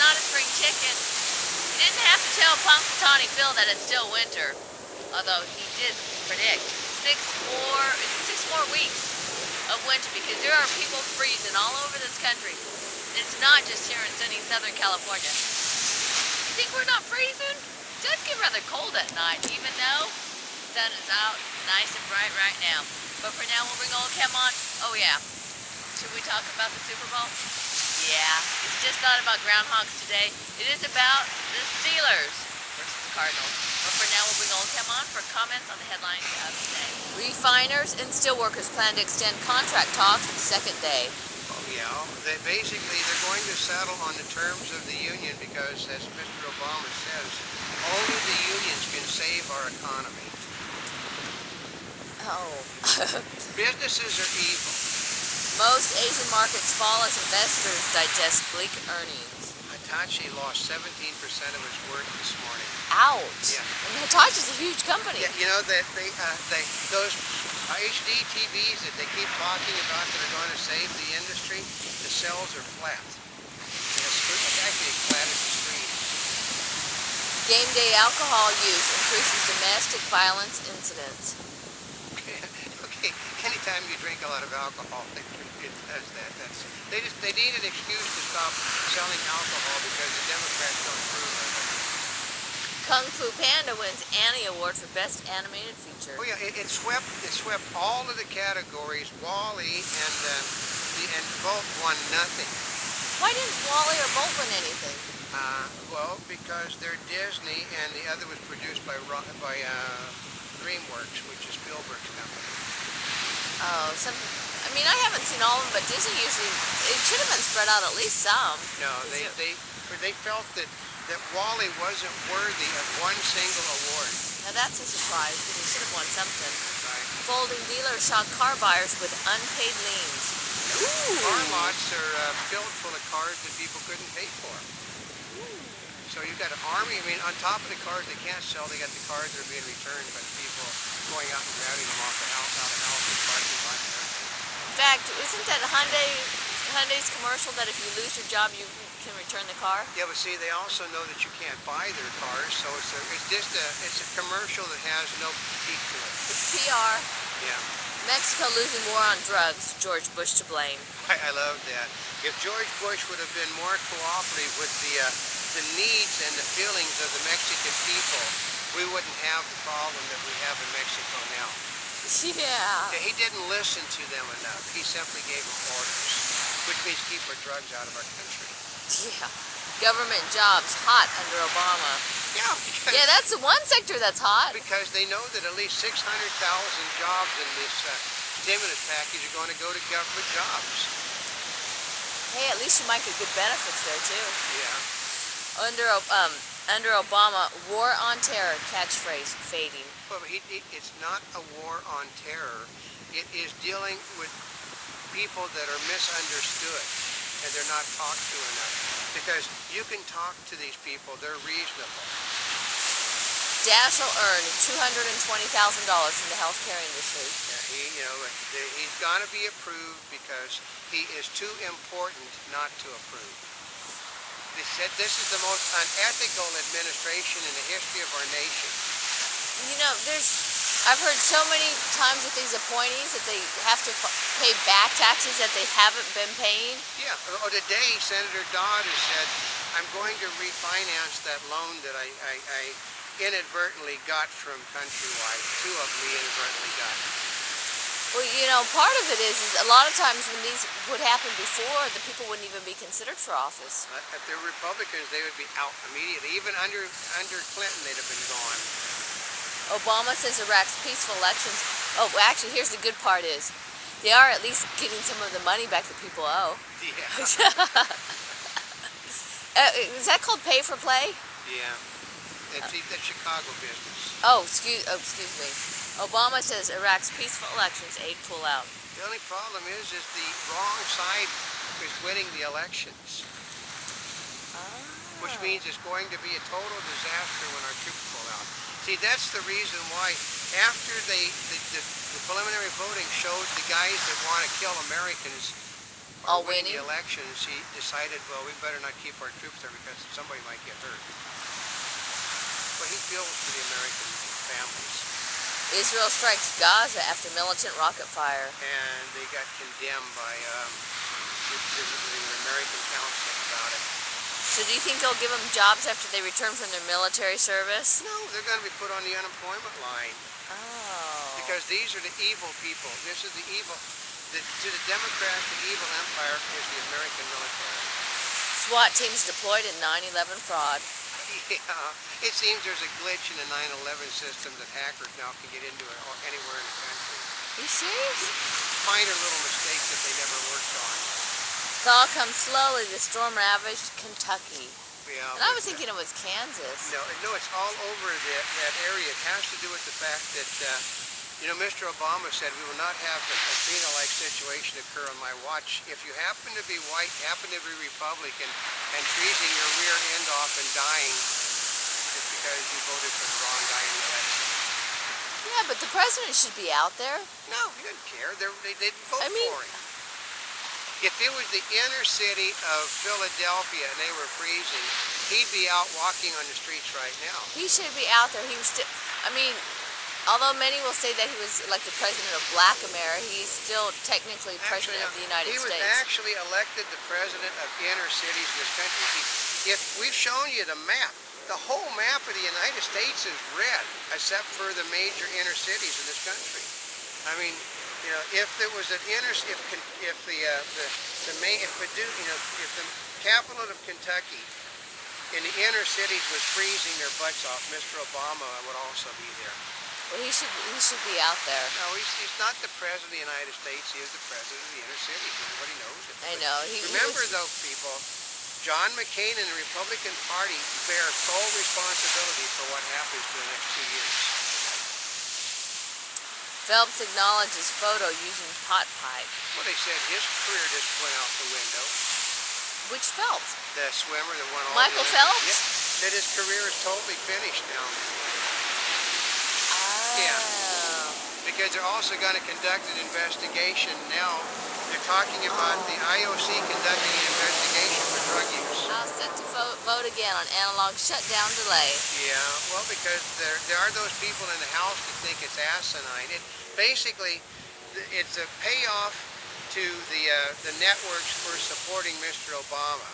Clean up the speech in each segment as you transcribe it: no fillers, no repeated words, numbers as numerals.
not a spring chicken. You didn't have to tell Punxsutawney Phil that it's still winter, although he did predict six more weeks of winter because there are people freezing all over this country. It's not just here in sunny Southern California. You think we're not freezing? It does get rather cold at night, even though the sun is out nice and bright right now. But for now, we'll bring Oldecam on. Oh yeah, should we talk about the Super Bowl? Yeah, it's just not about groundhogs today. It is about the Steelers versus the Cardinals. But for now, we'll bring Oldecam on for comments on the headlines of today. Refiners and steelworkers plan to extend contract talks the second day. Oh yeah, they're going to settle on the terms of the union because, as Mr. Obama says, only the unions can save our economy. Oh. Businesses are evil. Most Asian markets fall as investors digest bleak earnings. Hitachi lost 17% of its worth this morning. Ouch! Yeah. And Hitachi's a huge company. Yeah, you know that those HD TVs that they keep talking about that are going to save the industry, the cells are flat. It's actually as flat as the screen. Game day alcohol use increases domestic violence incidents. Okay. Anytime you drink a lot of alcohol, it does that. They need an excuse to stop selling alcohol because the Democrats don't approve of it. Kung Fu Panda wins Annie Award for Best Animated Feature. Oh yeah, it swept all of the categories. Wall-E and Bolt won nothing. Why didn't Wally or Bolt win anything? Well, because they're Disney, and the other was produced by DreamWorks, which is Spielberg's company. Oh, I mean, I haven't seen all of them, but Disney usually, it should have been spread out at least some. No, they felt that Wall-E wasn't worthy of one single award. Now that's a surprise, because it should have won something. Right. Folding dealers shock car buyers with unpaid liens. Ooh. Car lots are filled full of cars that people couldn't pay for. Ooh. So you've got an army. I mean, on top of the cars they can't sell, they got the cars that are being returned by the people going out and grabbing them off the house and parking lot and everything. In fact, isn't that Hyundai's commercial that if you lose your job, you can return the car? Yeah, but see, they also know that you can't buy their cars, so it's a commercial that has no peak to it. It's PR. Yeah. Mexico losing war on drugs. George Bush to blame. I love that. If George Bush would have been more cooperative with the needs and the feelings of the Mexican people, we wouldn't have the problem that we have in Mexico now. Yeah. He didn't listen to them enough. He simply gave them orders, which means keep our drugs out of our country. Yeah. Government jobs hot under Obama. Yeah, yeah, that's the one sector that's hot. Because they know that at least 600,000 jobs in this stimulus package are going to go to government jobs. Hey, at least you might get good benefits there too. Yeah. Under Obama, war on terror catchphrase fading. Well, it's not a war on terror. It is dealing with people that are misunderstood and they're not talked to enough. Because you can talk to these people, they're reasonable. Dash will earn $220,000 from the healthcare industry. Yeah, he's got to be approved because he is too important not to approve. They said this is the most unethical administration in the history of our nation. You know, I've heard so many times with these appointees that they have to pay back taxes that they haven't been paying. Yeah, today Senator Dodd has said, I'm going to refinance that loan that I inadvertently got from Countrywide. 2 of them he inadvertently got. Well, you know, part of it is a lot of times when these would happen before, the people wouldn't even be considered for office. If they're Republicans, they would be out immediately. Even under Clinton, they'd have been gone. Obama says Iraq's peaceful elections. Oh, well, actually, here's the good part is, they are at least getting some of the money back that people owe. Yeah. Is that called pay for play? Yeah. That's Chicago business. Oh, excuse me. Obama says Iraq's peaceful elections aid pull out. The only problem is the wrong side is winning the elections. Which means it's going to be a total disaster when our troops pull out. See, that's the reason why after the preliminary voting showed the guys that want to kill Americans or All winning the winning? elections, he decided, well, we better not keep our troops there because somebody might get hurt. But he feels for the American families. Israel strikes Gaza after militant rocket fire. And they got condemned by the American council about it. So do you think they'll give them jobs after they return from their military service? No, they're going to be put on the unemployment line. Oh. Because these are the evil people. This is the evil. To the Democrats, the evil empire is the American military. SWAT teams deployed in 9/11 fraud. Yeah, it seems there's a glitch in the 9/11 system that hackers now can get into it anywhere in the country. Are you serious? Minor little mistakes that they never worked on. Thaw comes slowly. The storm ravaged Kentucky. Yeah, And I was thinking it was Kansas. No, it's all over that area. It has to do with the fact that, Mr. Obama said we will not have a Katrina-like situation occur on my watch. If you happen to be white, happen to be Republican, and freezing your rear end off and dying, it's because you voted for the wrong guy in the election. Yeah, but the president should be out there. No, he didn't care. They didn't vote I mean, for him. If it was the inner city of Philadelphia and they were freezing, he'd be out walking on the streets right now. he should be out there. He was still, although many will say that he was elected president of Black America, he's still technically president of the United He was States. actually elected the president of inner cities in this country. If we've shown you the map, the whole map of the United States is red, except for the major inner cities in this country. I mean, if there was an if the capital of Kentucky in the inner cities was freezing their butts off, Mr. Obama would also be there. Well, he should be out there. No, he's not the president of the United States. He is the president of the inner cities. Everybody knows it. I know. Remember, though, people, John McCain and the Republican Party bear sole responsibility for what happens for the next 2 years. Phelps acknowledges photo using pot pipe. Well, they said his career just went out the window. Which Phelps? The swimmer that won all Michael the Phelps? Yeah, that his career is totally finished now. Oh. Yeah. Because they're also going to conduct an investigation now. They're talking about the IOC conducting an investigation for drug use. House set to vote again on analog shutdown delay. Yeah, well, because there are those people in the House that think it's asinine. Basically, it's a payoff to the networks for supporting Mr. Obama.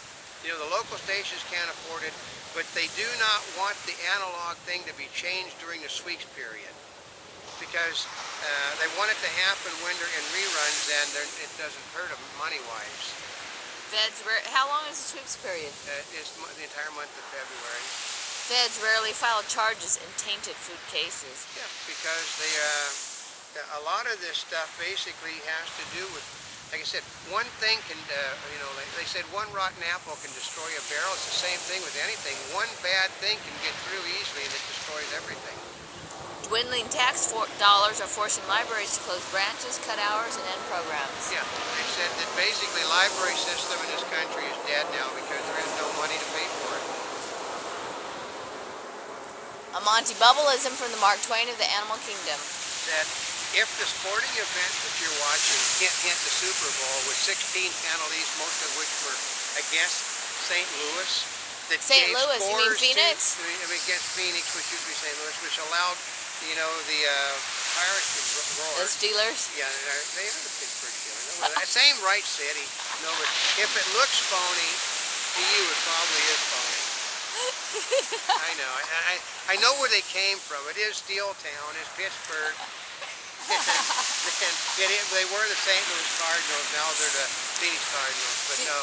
The local stations can't afford it, but they do not want the analog thing to be changed during the sweeps period. Because they want it to happen when they're in reruns, and it doesn't hurt them money-wise. How long is the sweeps period? It's the entire month of February. Feds rarely file charges in tainted food cases. Yeah, because a lot of this stuff basically has to do with, like I said, one thing can, they said one rotten apple can destroy a barrel. It's the same thing with anything. One bad thing can get through easily and it destroys everything. Dwindling tax dollars are forcing libraries to close branches, cut hours, and end programs. Yeah, they said that basically library system in this country is dead now because there is no money to pay for it. A Monty Bubbleism from the Mark Twain of the Animal Kingdom. That if the sporting event that you're watching can't hit the Super Bowl with 16 penalties, most of which were against St. Louis, that St. gave Louis, you mean scores Phoenix? against Phoenix, which used to be St. Louis, which allowed the Pirates to roar. The Steelers? Yeah, they are the Pittsburgh Steelers. Well, same right city. No, but if it looks phony to you, it probably is phony. I know. I know where they came from. It is Steel Town. It's Pittsburgh. They were the St. Louis Cardinals. Now they're the Phoenix Cardinals. But no,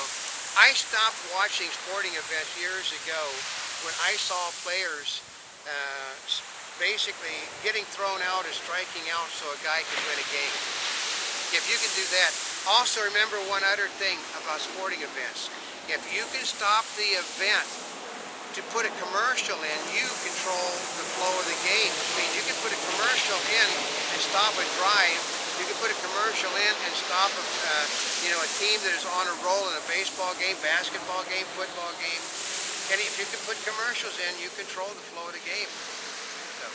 I stopped watching sporting events years ago when I saw players basically getting thrown out or striking out so a guy could win a game. If you can do that. Also remember one other thing about sporting events. If you can stop the event to put a commercial in, you control the flow of the game, which means you can put a commercial in and stop a drive. You can put a commercial in and stop a team that is on a roll in a baseball game, basketball game, football game. And if you can put commercials in, you control the flow of the game. So.